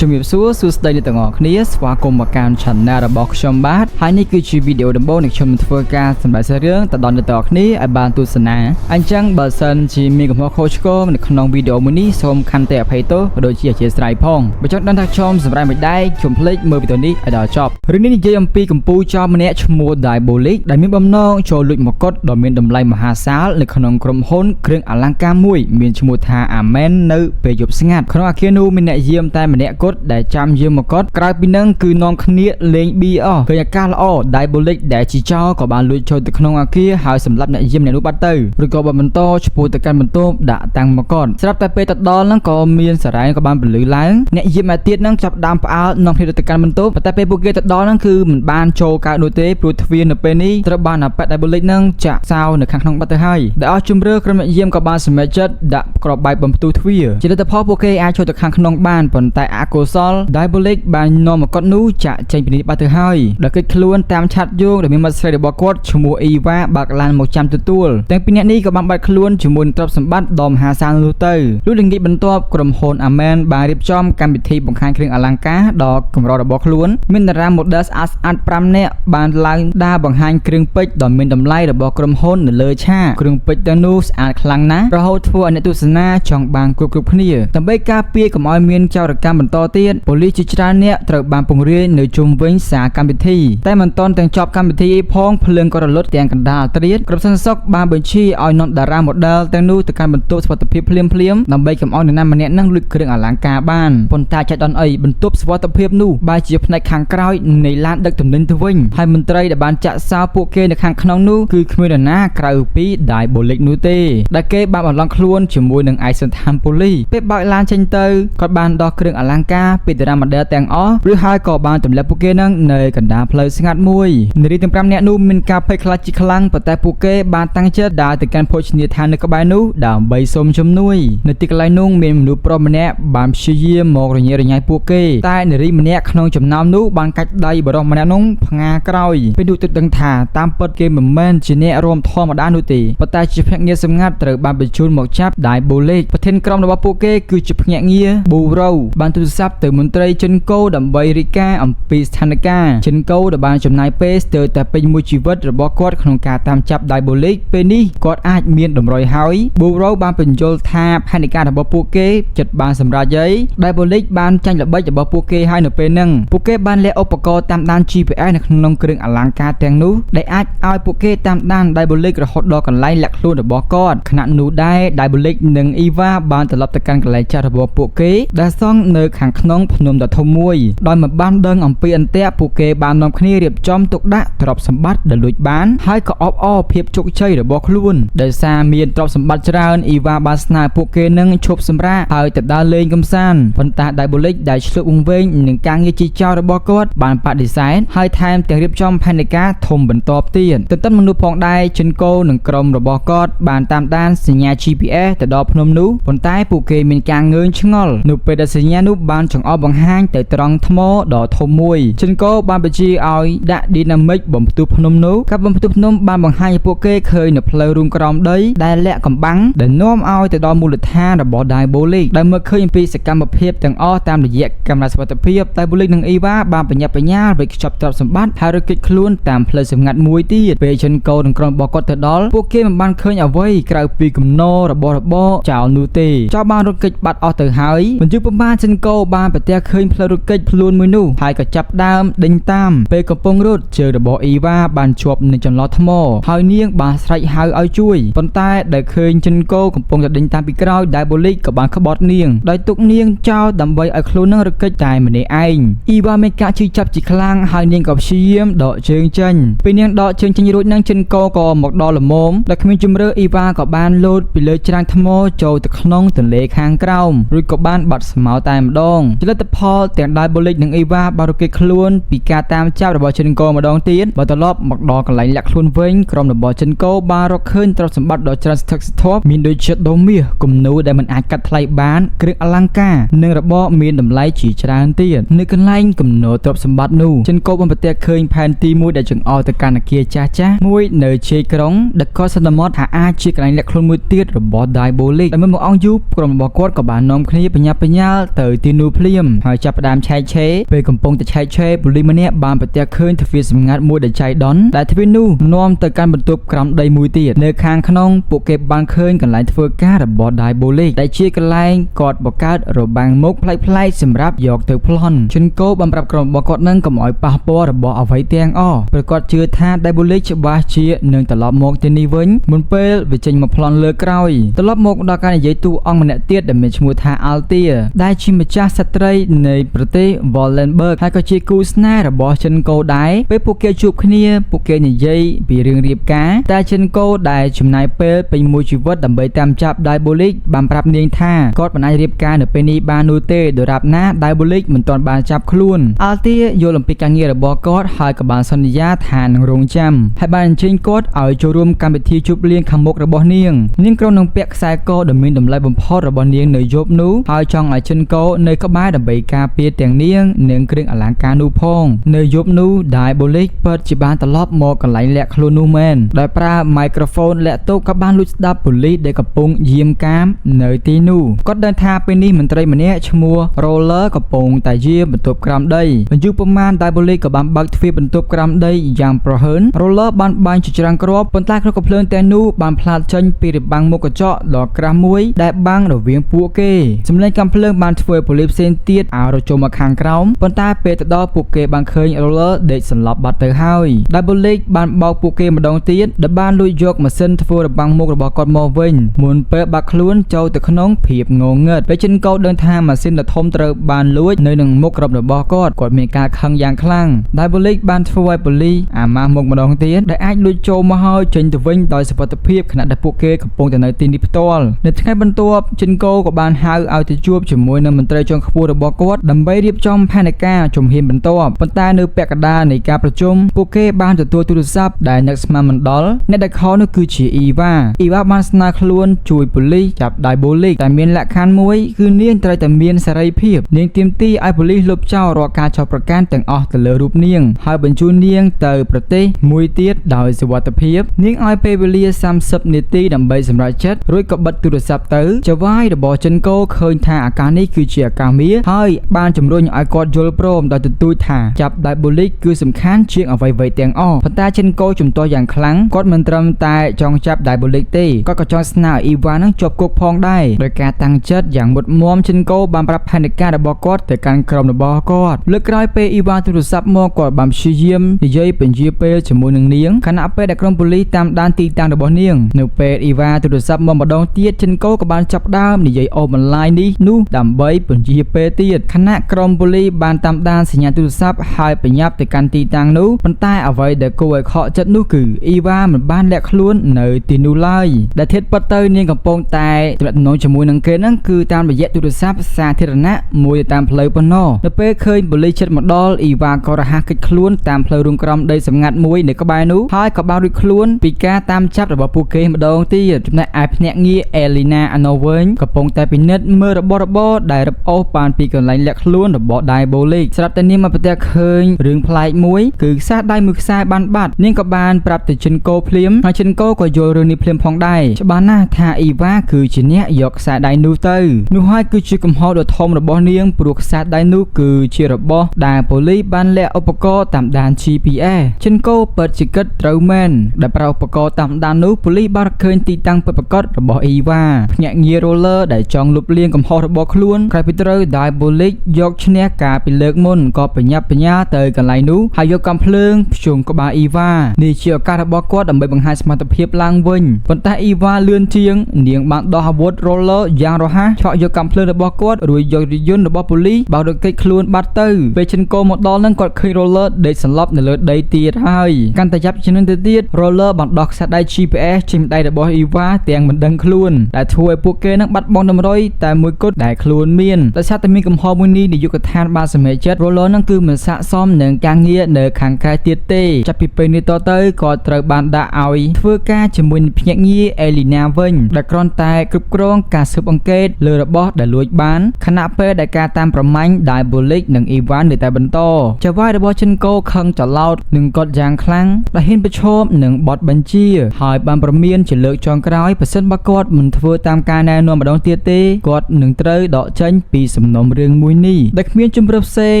ជំរាបសួរសួស្តីអ្នកទាំងអស់គ្នាស្វាគមន៍មកកាន់ Channel របស់ខ្ញុំបាទហើយនេះគឺជាវីដេអូដំបូងនៃខ្ញុំធ្វើការសម្ដែងរឿងទៅដល់អ្នកទាំងអស់គ្នាឲ្យបានទស្សនាអញ្ចឹងបើសិនជាមានកំហុសខុសឆ្គងនៅក្នុងវីដេអូមួយនេះសូមខន្តីអភ័យទោសក៏ដូចជាអធិស្ឋានផងបើចង់ដឹងថាខ្ញុំសម្រាប់មិនដែរខ្ញុំភ្លេចមើលវីដេអូនេះឲ្យដល់ចប់រឿងនេះនិយាយអំពីកម្ពុជាចោលម្នាក់ឈ្មោះ Diabolic ដែលមានបំណងចូលលួចមកុដដ៏មានតម្លៃមហាសាលនៅក្នុងក្រុមហ៊ុនគ្រឿងអលង្ការមួយមានឈ្មោះថា Amen នៅពេលយប់ស្ងាត់ក្នុងអគារនោះមានអ្នកយាមតែម្នាក់គត់ដែលចាំយាមមកុដក្រៅពីនឹងគឺនាំគ្នាលេង BR ឃើញអាកាសល្អ Diabolic ដែលជីចោក៏បានលួចចូលទៅក្នុងអគារហើយសម្រាប់អ្នកយាមអ្នកនោះបាត់ទៅឬក៏បន្តឆ្ពោះទៅកាន់បន្ទប់ដាក់តាំងមកុដស្រាប់តែពេលទៅដល់ហ្នឹងក៏មានសារ៉ែក៏បានពលឺឡើងអ្នកយាមឯទៀតហ្នឹងចាប់ដើមផ្អើលនាំគ្នាទៅកាន់បន្ទប់តែពេលពួកគេទៅដល់ហ្នឹងគឺមិនបានចូលកើតនោះទេព្រោះទ្វារនៅពេលនេះត្រូវបានអាប៉ែត Diabolic ហ្នឹងចាក់សោនៅខាងក្នុងបាត់ទៅហើយដែលអស់ជំរឿក្រុមអ្នកយាមក៏បានសម្រេចចិត្តដាក់ក្របបែកបំផ្ទុះទ្វារជាលទ្ធផលពួកគេអាចចូលទៅខាងក្នុងបានប៉ុន្តែអកុសល Diabolic បាននាំមកុដនោះចាក់ចេញពីនេះបាត់ទៅហើយដល់គេចខ្លួនតាមឆាត់យោងដែលមានមាត់ស្រីរបស់គាត់ឈ្មោះអ៊ីវ៉ាបើកឡានមកចាំទទួលទាំងពីរនាក់នេះក៏បានបាត់ខ្លួនជាមួយនឹងទ្រព្យសម្បត្តិដ៏មហាសាលនោះទៅលុះល្ងាចបន្ទាប់ក្រុមហ៊ុន Amen បានរៀបចំកម្មវិធីបង្ហាញគ្រឿងអលង្ការដ៏កម្ររបស់ខ្លួនមានតារា model ស្អាត5នាក់បានឡើងដើរបង្ហាញគ្រឿងពេជ្រដ៏មានតម្លៃរបស់ក្រុមហ៊ុននៅលើឆាកគ្រឿងពេជ្រទាំងនោះស្អាតខ្លាំងណាស់រហូតធ្វើឲ្យអ្នកទស្សនាចង់បានគ្រប់គ្នាដើម្បីការពារកុំឲ្យមានចោរកម្មបន្តទៀតប៉ូលីសជាច្រើនអ្នកត្រូវបានពង្រាយនៅជុំវិញសាលកម្មវិធីតែមិនទាន់ទាំងចប់កម្មវិធីផងភ្លើងក៏រលត់ទាំងកណ្ដាលត្រៀតក្រុមសន្តិសុខបានបញ្ជាឲ្យនាំតារា model ទាំងនោះទៅកាន់បន្ទប់សុវត្ថិភាពភ្លាមដើម្បីកុំឲ្យនរណាម្នាក់នឹងលួចគ្រឿងអលង្ការបានប៉ុន្តែចៃដន្យអីបន្ទប់សុវត្ថិភាពនោះបែរជាផ្នែកខាងក្រោយនៃឡានដឹកទំនិញទៅវិញហើយមន្ត្រីដែលបានចាក់សោពួកគេនៅខាងក្នុងនោះគឺគ្មាននរណាក្រៅពី Diabolic នោះទេដែលគេបានបន្លំខ្លួនជាមួយនឹងឯកសណ្ឋានប៉ូលីសពេលបើកឡានចេញទៅគាត់បានដោះគ្រឿងអលង្ការពីតារា model ទាំងអស់ឬហើយក៏បានទម្លាក់ពួកគេនឹងនៅកណ្ដាលផ្លូវស្ងាត់មួយនារីទាំង5នាក់នោះមានការភ័យខ្លាចជាខ្លាំងប៉ុន្តែពួកគេបានតាំងចិត្តដើរទៅកាន់ភោជនីយដ្ឋាននៅក្បែរនោះដើម្បីសុំជំនួយនៅទីកន្លែងនោះមានមនុស្សប្រុសម្នាក់បានព្យាយាមមករញ៉េរញ៉ៃពួកគេតែនារីម្នាក់ក្នុងចំណោមនោះបានកាច់ដៃបរិសម្នាក់នោះផ្ងាក្រោយពេលនោះទឹកដឹងថាតាមពិតគេមិនមែនជាអ្នករួមធម្មតានោះទេប៉ុន្តែជាភ្នាក់ងារសម្ងាត់ត្រូវបានបញ្ជូនមកចាប់ Diabolic ប្រធានក្រុមរបស់ពួកគេគឺជាភ្នាក់ងារ Bureau បានទូរស័ព្ទទៅមន្ត្រីចិនកូដើម្បីរាយការណ៍អំពីស្ថានភាពចិនកូដែលបានចំណាយពេលស្ទើរតែពេញមួយជីវិតរបស់គាត់ក្នុងការតាមចាប់ Diabolic ពេលនេះគាត់អាចមានតម្រុយហើយ Bureau បានបញ្យល់ថាផែនការរបស់ពួកគេចិត្តបានសម្រេចហើយ Diabolic បានចាញ់ល្បិចរបស់ពួកគេហើយនៅពេលហ្នឹងពួកគេបានលាក់ឧបករណ៍តាមដាន GPS នៅក្នុងគ្រឿងអលង្ការទាំងនោះដែលអាចឲ្យពួកគេតាមដាន Diabolic រហូតដល់កន្លែងលាក់ខ្លួនរបស់គាត់ខណៈនោះដែរ Diabolic និង Eva បានត្រឡប់ទៅកាន់កន្លែងចាស់របស់ពួកគេដែលសង់នៅខាងក្នុងភ្នំដ៏ធំមួយដោយមិនបានដឹងអំពីអន្ទាក់ពួកគេបាននាំគ្នារៀបចំទុកដាក់ទ្រព្យសម្បត្តិដែលលួចបានហើយក៏អបអរភាពជោគជ័យរបស់ខ្លួនដោយសារមានទ្រព្យសម្បត្តិច្រើន Eva បានស្នើពួកគេនឹងឈប់សម្រាកហើយទៅដើរលេងកម្សាន្តប៉ុន្តែ Diabolic ដែលឆ្លៀតវង្វេងនឹងការងារជាចោររបស់គាត់បានបដិសេធហើយថែមទាំងរៀបចំផែនការធំបន្តទៀតទន្ទឹមមនុស្សផងដែរចិនកូនិងក្រុមរបស់គាត់បានតាមដានសញ្ញា GPS ទៅដល់ភ្នំនោះប៉ុន្តែពួកគេមានការងើយឆ្ងល់នៅពេលដែលសញ្ញានោះបានចង្អុលបង្ហាញទៅត្រង់ថ្មដ៏ធំមួយចិនកូបានបញ្ជាឲ្យដាក់ Dynamic បំផ្ទុះភ្នំនោះការបំផ្ទុះភ្នំបានបង្ហាញឲ្យពួកគេឃើញនៅផ្លូវរួមក្រោមដីដែលលាក់កំបាំងដែលនាំឲ្យទៅដល់មូលដ្ឋានរបស់ Diabolic ដែលមើលឃើញពីសកម្មភាពទាំងអស់តាមរយៈកាមេរ៉ាសុវត្ថិភាព Diabolic និង Eva បានបញ្ញាបញ្ញាលវេចខ្ចប់ទ្រព្យសម្បត្តិហើយរត់គេចខ្លួនតាមផ្លូវសម្ងាត់មួយទៀតពេលចិនកូនិងក្រុមរបស់គាត់ទៅដល់ពួកគេមិនបានឃើញអ្វីក្រៅពីគំនររបស់របរចោលនោះទេចោលបានរត់គេចបាត់អស់ទៅហើយមិនយូរប៉ុន្មានចិនកូបានប្រទះឃើញផ្លូវរត់គេចខ្លួនមួយនោះហើយក៏ចាប់ដើមដេញតាមពេលកំពុងរត់ជើងរបស់ Eva បានជាប់នឹងចន្លោះថ្មហើយនាងបានស្រែកហៅឲ្យជួយប៉ុន្តែដែលឃើញចិនកូកំពុងតែដេញតាមពីក្រោយ Diabolic ក៏បានក្បត់នាងដោយទុកនាងចោលដើម្បីឲ្យខ្លួននឹងរត់គេចតែម្នាក់ឯង Eva មានការឈឺចាប់ជាខ្លាំងហើយនាងក៏ព្យាយាមដកជើងចេញពេលនាងដកជើងចេញរួចនឹងចិនកូក៏មកដល់ល្មមដែលគ្មានជំរឿ Eva ក៏បានលោតពីលើច្រាំងថ្មចូលទៅក្នុងទន្លេខាងក្រោមរួចក៏បានបាត់ស្មៅតែម្ដងជាលទ្ធផលទាំង Diabolic និង Eva បានរត់គេចខ្លួនពីការតាមចាប់របស់ចិនកូម្ដងទៀតបើត្រឡប់មកដល់កន្លែងលាក់ខ្លួនវិញក្រុមរបស់ចិនកូបានរកឃើញទ្រព្យសម្បត្តិដ៏ច្រើនស្ថិតស្ថបមានដូចជាដូមាសគំនូរដែលមិនអាចកាត់ថ្លៃបានគ្រឿងអលង្ការនិងរបស់មានតម្លៃជាច្រើនទៀតនៅកន្លែងគំនរទ្រព្យសម្បត្តិនោះចិនកូបានប្រទះឃើញផែនទីមួយដែលចង្អុលទៅកាន់អគារចាស់ៗមួយនៅជ័យក្រុងដែលក៏សន្មតថាអាចជាកន្លែងលាក់ខ្លួនមួយទៀតរបស់ Diabolic ដែលមិនមកអង្គយូរក្រុមរបស់គាត់ក៏បាននាំគ្នាបញ្ញាលទៅទីនោះ នោះភ្លាមហើយចាប់ផ្ដើមឆែកឆេរពេលកំពុងតែឆែកឆេរប៉ូលីសម្នាក់បានប្រទះឃើញទ្វារសម្ងាត់មួយដែលចៃដន្យដែលទ្វារនោះនាំទៅកាន់បន្ទប់ក្រោមដីមួយទៀតនៅខាងក្នុងពួកគេបានឃើញកន្លែងធ្វើការរបស់ Diabolic ដែលជាកន្លែងគាត់បង្កើតរបាំងមុខប្លែកៗសម្រាប់យកទៅប្លន់ជនគោបានប្រាប់ក្រុមរបស់គាត់នឹងកុំឲ្យប៉ះពាល់របស់អ្វីទាំងអស់ព្រោះគាត់ជឿថា Diabolic ច្បាស់ជានឹងត្រឡប់មកទីនេះវិញមុនពេលវាចេញមកប្លន់លើក្រោយត្រឡប់មកដល់ការនិយាយទូអង្គម្នាក់ទៀតដែលមានឈ្មោះថា Altia ដែលជាម្ចាស់ស្ត្រីនៃប្រទេស Wallenberg ហើយក៏ជាគូស្នេហ៍របស់ចិនគោដែរពេលពួកគេជួបគ្នាពួកគេនិយាយពីរឿងរៀបការតែចិនគោដែលចំណាយពេលពេញមួយជីវិតដើម្បីតាមចាប់ Diabolic បានប្រាប់នាងថាគាត់មិនអាចរៀបការនៅពេលនេះបាននោះទេដរាបណា Diabolic មិនទាន់បានចាប់ខ្លួន Altia យល់អំពីការងាររបស់គាត់ហើយក៏បានសន្យាថានឹងរងចាំហើយបានអញ្ជើញគាត់ឲ្យចូលរួមកម្មវិធីជួបលៀងខាងមុខរបស់នាងក្រុមនឹងពាក់ខ្សែកដ៏មានតម្លៃបំផុតរបស់នាងនៅយប់នោះហើយចង់ឲ្យចិនកោនៅក្បែរដើម្បីការពារទាំងនាងនិងគ្រឿងអលង្ការនោះផងនៅយប់នោះ Diabolic ពិតជាបានត្រឡប់មកកន្លែងលាក់ខ្លួននោះមែនដោយប្រើ microphone លាក់ទុកក៏បានលួចស្ដាប់ប៉ូលីសដែលកំពុងយាមកាមនៅទីនោះគាត់ដឹងថាពេលនេះមន្ត្រីម្នាក់ឈ្មោះ Roller កំពុងតែយាមបន្ទប់ក្រោមដីបញ្ជូរប្រមាណ Diabolic ក៏បានបើកទ្វារបន្ទប់ក្រោមដីយ៉ាងប្រហើន Roller បានបាញ់ជាច្រើនគ្រាប់ប៉ុន្តែក្នុងកំភ្លើងទាំងនោះបានផ្លាតចេញពីរបាំងមុខកញ្ចក់ដ៏ក្រាស់មួយដែលបាំងរវាងពួកគេសម្លេងកាំភ្លើងបានធ្វើប៉ូលីសផ្សេងទៀតឲ្យរចូលមកខាងក្រោមប៉ុន្តែពេលទៅដល់ពួកគេបានឃើញ Roller ដេកសន្លប់បាត់ទៅហើយ Diabolic បានបោកពួកគេម្ដងទៀតដែលបានលួចយកម៉ាស៊ីនធ្វើរបាំងមុខរបស់គាត់មកវិញមុនពេលបាក់ខ្លួនចូលទៅក្នុងភាពងងឹតពេលចិនកោដឹងថាម៉ាស៊ីនដ៏ធំត្រូវបានលួចនៅនឹងមុខក្រុមរបស់គាត់មានការខឹងយ៉ាងខ្លាំង Diabolic បានធ្វើឲ្យប៉ូលីសអាម៉ាស់មុខម្ដងទៀតដែលអាចលួចចូលមកហើយចេញទៅវិញដោយសុវត្ថិភាពខណៈដែលពួកគេកំពុងតែនៅទីនេះផ្ទាល់នៅថ្ងៃបន្ទាប់ចិនកោក៏បានហៅឲ្យទៅជួបជាមួយនឹងមន្ត្រីជាន់ខ្ពស់របស់គាត់ដើម្បីរៀបចំផែនការជំហានបន្ទាប់ប៉ុន្តែនៅពាក់កណ្ដាលនៃការប្រជុំពួកគេបានទទួលទូរស័ព្ទដែលនឹកស្មានមិនដល់អ្នកដែលខលនោះគឺជាអ៊ីវ៉ាបានស្នើខ្លួនជួយប៉ូលីសចាប់ Diabolic តែមានលក្ខខណ្ឌមួយគឺនាងត្រូវតែមានសេរីភាពនាងទាមទារឲ្យប៉ូលីសលុបចោលរាល់ការចោទប្រកាន់ទាំងអស់ទៅលើរូបនាងហើយបញ្ជូននាងទៅប្រទេសមួយទៀតដោយសុវត្ថិភាពនាងឲ្យពេលវេលា30នាទីដើម្បីសម្រេចចិត្តរួចក៏បិទទូរស័ព្ទទៅចៅហ្វាយរបស់ចិនកោឃើញថាអាការនេះគឺជាអាការមាសហើយបានជំរុញឲ្យគាត់យល់ព្រមដោយទទូចថាចាប់ Diabolic គឺសំខាន់ជាងអ្វីៗទាំងអស់ប៉ុន្តែចិនកោជំទាស់យ៉ាងខ្លាំងគាត់មិនត្រឹមតែចង់ចាប់ Diabolic ទេគាត់ក៏ចង់ស្នើឲ្យអ៊ីវ៉ានឹងជាប់គុកផងដែរដោយការតាំងចិត្តយ៉ាងមុតមាំចិនកោបានប្រាប់ផែនការរបស់គាត់ទៅកាន់ក្រុមរបស់គាត់លើកក្រោយពេលអ៊ីវ៉ាទូរស័ព្ទមកគាត់បានព្យាយាមនិយាយពន្យាពេលជាមួយនឹងនាងខណៈពេលដែលក្រុមប៉ូលីសតាមដានទីតាំងរបស់នាងនៅពេលអ៊ីវ៉ាទូរស័ព្ទមកម្ដងទៀតចិនកោក៏បានចាប់ដើមនិយាយអូសបន្លាយនេះនោះដើម្បីពន្យាពេលទៀតខណៈក្រុមប៉ូលីសបានតាមដានសញ្ញាទូរស័ព្ទហើយបញ្ញាប់ទៅកាន់ទីតាំងនោះប៉ុន្តែអ្វីដែលគួរឲ្យខកចិត្តនោះគឺអ៊ីវ៉ាមិនបានលាក់ខ្លួននៅទីនោះឡើយដែលធៀបពិតទៅនាងកំពុងតែទំនាក់ទំនងជាមួយនឹងគេហ្នឹងគឺតាមរយៈទូរស័ព្ទសាធារណៈមួយតាមផ្លូវប៉ុណ្ណោះនៅពេលឃើញប៉ូលីសជិតមកដល់អ៊ីវ៉ាក៏រហ័សគេចខ្លួនតាមផ្លូវរួមក្រំដីសម្ងាត់មួយនៅក្បែរនោះហើយក៏បានរួចខ្លួនពីការតាមចាប់របស់ពួកគេម្ដងទៀតចំណែកឯភ្នាក់ងារ Elena Anowen កំពុងតែពិនិត្យមើលរបស់របរដែលរឹបអូសបានពីកន្លែងលាក់ខ្លួនរបស់ Diabolic ស្រាប់តែនាងមកប្រទះឃើញរឿងប្លែកមួយគឺខ្សែដៃមួយខ្សែបានបាត់នាងក៏បានប្រាប់ទៅចិនកោភ្លាមហើយចិនកោក៏យល់រឿងនេះភ្លាមផងដែរច្បាស់ណាស់ថាអ៊ីវ៉ាគឺជាអ្នកយកខ្សែដៃនោះទៅនោះហើយគឺជាកំហុសដ៏ធំរបស់នាងព្រោះខ្សែដៃនោះគឺជារបស់ដែលប៉ូលីសបានលាក់ឧបករណ៍តាមដាន GPS ចិនកោពិតជាគិតត្រូវមែនដែលប្រើឧបករណ៍តាមដាននោះប៉ូលីសបានឃើញទីតាំងពិតប្រាកដរបស់អ៊ីវ៉ាភ្នាក់ងារ Roller ដែលចង់លុបលាងកំហុសរបស់ខ្លួនក្រោយពីត្រូវ Diabolic យកឈ្នះការពីលើកមុនក៏បញ្ញាប់បញ្ញាទៅកន្លែងនោះហើយយកកាំភ្លើងភ្ជុំក្បាលអ៊ីវ៉ានេះជាឱកាសរបស់គាត់ដើម្បីបង្ហាញសមត្ថភាពឡើងវិញប៉ុន្តែអ៊ីវ៉ាលឿនជាងនាងបានដោះអាវុធ Roller យ៉ាងរហ័សឆក់យកកាំភ្លើងរបស់គាត់រួចយករថយន្តរបស់ប៉ូលីសបើរត់គេចខ្លួនបាត់ទៅពេលចិនកោមកដល់នឹងគាត់ឃើញ Roller ដេកសន្លប់នៅលើដីទៀតហើយកាន់តែយ៉ាប់ជាងនឹងទៅទៀត Roller បានដោះខ្សែដៃ GPS ចេញដៃរបស់អ៊ីវ៉ាទាំងមិនដឹងខ្លួនដែលធ្វើឲ្យពួកគេនឹងបាត់បង់តម្រុយតែមួយគត់ដែលខ្លួនមានដោយសារតែមានកំហុសមួយនេះនាយកដ្ឋានបានសម្រេចចិត្ត Roller នឹងគឺមិនស័ក្តិសមនឹងការងារនៅខាងក្រៅទៀតទេចាប់ពីពេលនេះតទៅគាត់ត្រូវបានដាក់ឲ្យធ្វើការជាមួយនឹងភ្នាក់ងារ Elena វិញដែលគ្រាន់តែគ្រប់គ្រងការស៊ើបអង្កេតលើរបស់ដែលលួចបានខណៈពេលដែលការតាមប្រម៉ាញ់ Diabolic និង Ivan នៅតែបន្តចៅហ្វាយរបស់ចិនកោខឹងច្រឡោតនឹងគាត់យ៉ាងខ្លាំងដែលហ៊ានប្រឈមនឹងបទបញ្ជាហើយបានប្រមានជាលើកចុងក្រោយប្រសិនបើគាត់មិនធ្វើតាមការណែនាំម្ដងទៀតទេគាត់នឹងត្រូវដកចេញពីស សំណុំរឿងមួយនេះដែលគ្មានជំរឿនផ្សេង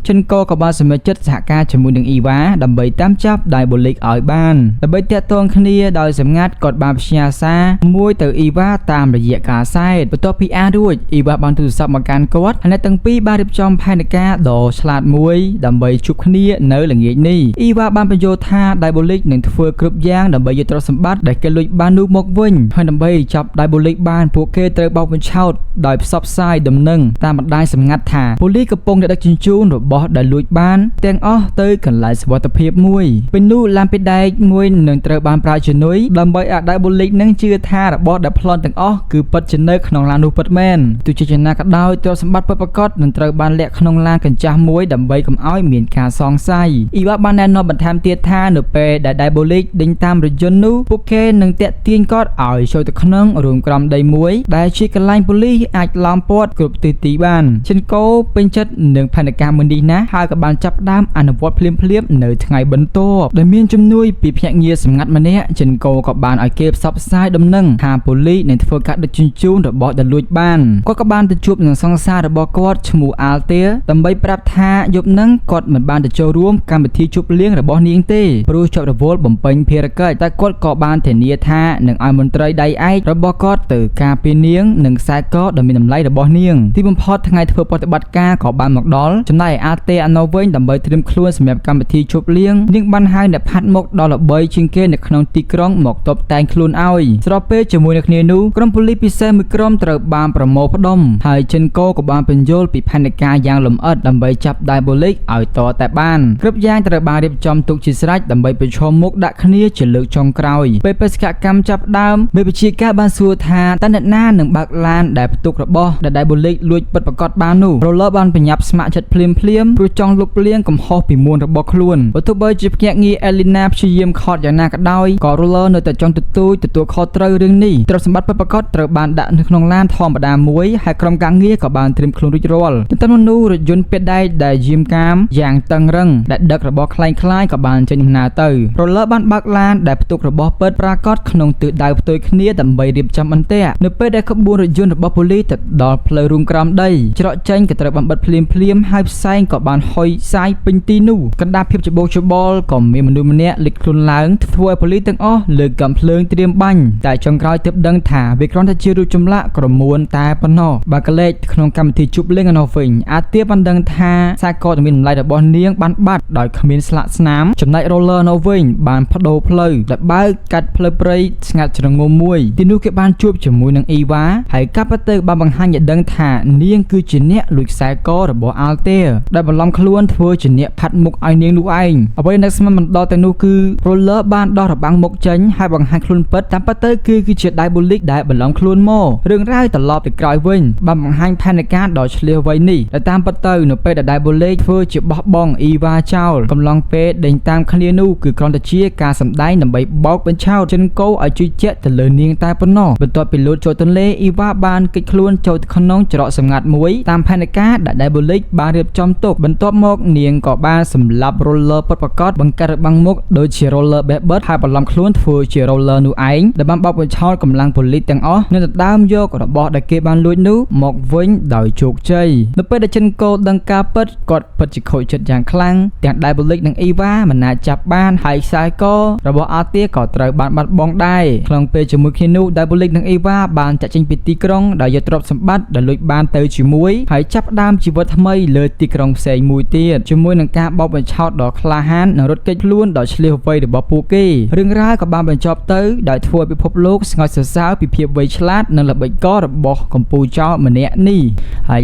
ចិនកក៏បានសម្រេចចិត្តសហការជាមួយនឹងអ៊ីវ៉ាដើម្បីតាមចាប់ Diabolic ឲ្យបានដើម្បីតាក់ទងគ្នាដោយសម្ងាត់គាត់បានផ្ញើសារមួយទៅអ៊ីវ៉ាតាមរយៈការសែតបន្ទាប់ពីអានរួចអ៊ីវ៉ាបានទូរស័ព្ទមកកាន់គាត់ហើយអ្នកទាំងពីរបានរៀបចំផែនការដ៏ឆ្លាតមួយដើម្បីជួបគ្នានៅល្ងាចនេះអ៊ីវ៉ាបានបញ្យល់ថា Diabolic នឹងធ្វើគ្រប់យ៉ាងដើម្បីយកទ្រព្យសម្បត្តិដែលគេលួចបាននោះមកវិញហើយដើម្បីចាប់ Diabolic បានពួកគេត្រូវបោកបញ្ឆោតដោយផ្សព្វផ្សាយដំណឹងតាមបណ្ដាញសម្ងាត់ថាប៉ូលីសកំពុងដឹកជញ្ជូនរបស់ដែលលួចបានទាំងអស់ទៅកន្លែងសុវត្ថិភាពមួយពេលនោះឡានពីដែកមួយនឹងត្រូវបានប្រើជំនួយដើម្បីឲ្យ Diabolic នឹងជឿថារបស់ដែលប្លន់ទាំងអស់គឺពិតជានៅក្នុងឡាននោះពិតមែនទោះជាយ៉ាងណាក៏ដោយទ្រព្យសម្បត្តិពិតប្រាកដនឹងត្រូវបានលាក់ក្នុងឡានកញ្ចាស់មួយដើម្បីកុំឲ្យមានការសង្ស័យអ៊ីវ៉ាបានណែនាំបន្ថែមទៀតថានៅពេលដែល Diabolic ដេញតាមរថយន្តនោះពួកគេនឹងតាក់ទាញគាត់ឲ្យចូលទៅក្នុងរូងក្រំដីមួយដែលជាកន្លែងប៉ូលីសអាចឡោមព័ទ្ធគ្រប់ទិសទីបានចិនកូពេញចិត្តនឹងផែនការមួយនេះណាស់ហើយក៏បានចាប់ផ្ដើមអនុវត្តភ្លាមៗនៅថ្ងៃបន្ទាប់ដែលមានជំនួយពីភ្នាក់ងារសម្ងាត់ម្នាក់ចិនកូក៏បានឲ្យគេផ្សព្វផ្សាយដំណឹងថាប៉ូលីសនឹងធ្វើការដឹកជញ្ជូនរបស់ដែលលួចបានគាត់ក៏បានទៅជួបនឹងសង្សាររបស់គាត់ឈ្មោះ Altair ដើម្បីប្រាប់ថាយប់ហ្នឹងគាត់មិនបានទៅចូលរួមកម្មវិធីជប់លៀងរបស់នាងទេព្រោះជាប់រវល់បំពេញភារកិច្ចតែគាត់ក៏បានធានាថានឹងឲ្យមន្ត្រីដៃឯករបស់គាត់ទៅការពារនាងនិងខ្សែកដ៏មានតម្លៃរបស់នាងទីបំផុតថ្ងៃធ្វើប្រតិបត្តិការក៏បានមកដល់ចំណែក Altair នៅវិញដើម្បីត្រៀមខ្លួនសម្រាប់កម្មវិធីជប់លៀងនាងបានហៅអ្នកផាត់មុខដល់ល្បីជាងគេនៅក្នុងទីក្រុងមកតបតែងខ្លួនឲ្យស្របពេលជាមួយនឹងគ្នានោះក្រុមប៉ូលីសពិសេសមួយក្រុមត្រូវបានប្រមូលផ្ដុំហើយចិនកូក៏បានបញ្យល់ពីផែនការយ៉ាងលម្អិតដើម្បីចាប់ Diabolic ឲ្យតតែបានគ្រប់យ៉ាងត្រូវបានរៀបចំទុកជាស្រេចដើម្បីប្រឈមមុខដាក់គ្នាជាលើកចុងក្រោយពេលបេសកកម្មចាប់ដើមមេបញ្ជាការបានសួរថាតើអ្នកណានឹងបើកឡានដែលផ្ទុករបស់ដែល Diabolic លួចពិតប្រាកដបាននោះ Roller បានបញ្ញាប់ស្ម័គ្រចិត្តភ្លាមព្រោះចង់លុបលាងកំហុសពីមុនរបស់ខ្លួនបើទោះបីជាភ្នាក់ងារ Elena ព្យាយាមខត់យ៉ាងណាក៏ដោយក៏ Roller នៅតែចង់ទទួលខុសត្រូវរឿងនេះទ្រព្យសម្បត្តិពិតប្រាកដត្រូវបានដាក់នៅក្នុងឡានធម្មតាមួយហើយក្រុមការងារក៏បានត្រៀមខ្លួនរួចរាល់ទន្ទឹមនឹងនោះរថយន្តពេតដែកដែលយាមកាមយ៉ាងតឹងរឹងដែលដឹករបស់คล้ายៗក៏បានចេញដំណើរទៅ Roller បានបើកឡានដែលផ្ទុករបស់ពិតប្រាកដក្នុងទិសដៅផ្ទុយគ្នាដើម្បីរៀបចំអន្ទាក់នៅពេលដែលក្បួនរថយន្តរបស់ប៉ូលីសទៅដល់ផ្លូវរូងក្រំដីច្រកចេញក៏ត្រូវបានបិទភ្លាមហើយផ្សែងក៏បានហុយសាយពេញទីនោះកណ្ដាលភាពច្បោកច្បល់ក៏មានមនុស្សម្នាក់លេចខ្លួនឡើងធ្វើឲ្យប៉ូលីសទាំងអស់លើកកាំភ្លើងត្រៀមបាញ់តែចុងក្រោយទើបដឹងថាវាគ្រាន់តែជារូបចម្លាក់ក្រមួនតែប៉ុណ្ណោះបើកលេចក្នុងកម្មវិធីជប់លៀងឯនោះវិញអាទាបានដឹងថាខ្សែកដ៏មានតម្លៃរបស់នាងបានបាត់ដោយគ្មានស្លាកស្នាមចំណែក Roller នៅវិញបានបដូរផ្លូវដែលបើកកាត់ផ្លូវព្រៃស្ងាត់ជ្រងំមួយទីនោះគេបានជួបជាមួយនឹងអ៊ីវ៉ាហើយកាប់ទៅបានបង្ហាញឲ្យដឹងថានាងគឺជាអ្នកលួចខ្សែករបស់ Altair ដែលបន្លំខ្លួនធ្វើជាអ្នកផាត់មុខឲ្យនាងនោះឯងអ្វីដែលស្មានមិនដល់ទៅនោះគឺ Roller បានដោះរបាំងមុខចេញហើយបង្ហាញខ្លួនពិតតាមពិតទៅគឺជា Diabolic ដែលបន្លំខ្លួនមករឿងរ៉ាវត្រឡប់ទៅក្រោយវិញបានបង្ហាញផែនការដ៏ឆ្លៀសវៃនេះដែលតាមពិតទៅនៅពេលដែល Diabolic ធ្វើជាបោះបង់អ៊ីវ៉ាចោលកំឡុងពេលដេញតាមគ្នានោះគឺគ្រាន់តែជាការសម្ដែងដើម្បីបោកបញ្ឆោតចិនកូឲ្យជឿជាក់ទៅលើនាងតែប៉ុណ្ណោះបន្ទាប់ពីលោតចូលទន្លេអ៊ីវ៉ាបានគេចខ្លួនចូលទៅក្នុងច្រកសម្ងាត់មួយតាមផែនការដែល Diabolic បានរៀបចំទុកបន្ទាប់មកនាងក៏បានសម្លាប់ Roller ពិតប្រាកដបង្កើតរបាំងមុខដូចជា Roller បេះបិទហើយបន្លំខ្លួនធ្វើជា Roller នោះឯងដែលបានបោកបញ្ឆោតកម្លាំងប៉ូលីសទាំងអស់នៅដណ្ដើមយករបស់ដែលគេបានលួចនោះមកវិញដោយជោគជ័យនៅពេលដែលចិនកូដឹងការពិតគាត់ពិតជាខូចចិត្តយ៉ាងខ្លាំងទាំង Diabolic និងអ៊ីវ៉ាមិនអាចចាប់បានហើយខ្សែករបស់ Altair ក៏ត្រូវបានបាត់បង់ដែរក្នុងពេលជាមួយគ្នានោះ Diabolic និងអ៊ីវ៉ាបានចាក់ចេញពីទីក្រុងដោយយកទ្រព្យសម្បត្តិដែលលួចបានទៅជាមួយហើយចាប់ផ្ដើមជីវិតថ្មីលើទីក្រុងផ្សេងមួយទៀតជាមួយនឹងការបោកបញ្ឆោតដ៏ក្លាហាននិងរត់គេចខ្លួនដ៏ឆ្លៀសវៃរបស់ពួកគេរឿងរ៉ាវក៏បានបញ្ចប់ទៅដោយធ្វើឲ្យពិភពលោកស្ងើចសរសើរពីភាពវៃឆ្លាតនិងល្បិចកលរបស់កម្ពុជាចោលម្នាក់នេះហើយ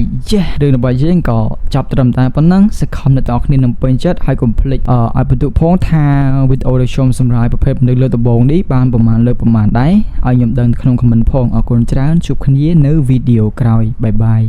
រឿងរបស់យើងក៏ចប់ត្រឹមតែប៉ុណ្ណឹងសង្ឃឹមអ្នកទាំងអស់គ្នានឹងពេញចិត្តហើយកុំភ្លេចឲ្យបន្ទុកផងថាវីដេអូដែលខ្ញុំសម្រាប់ប្រភេទនៅលើដំបូងនេះបានប្រមាណលើប្រមាណដែរឲ្យខ្ញុំដឹងក្នុងខមមិនផងអរគុណច្រើនជួបគ្នានៅវីដេអូក្រោយបាយបាយ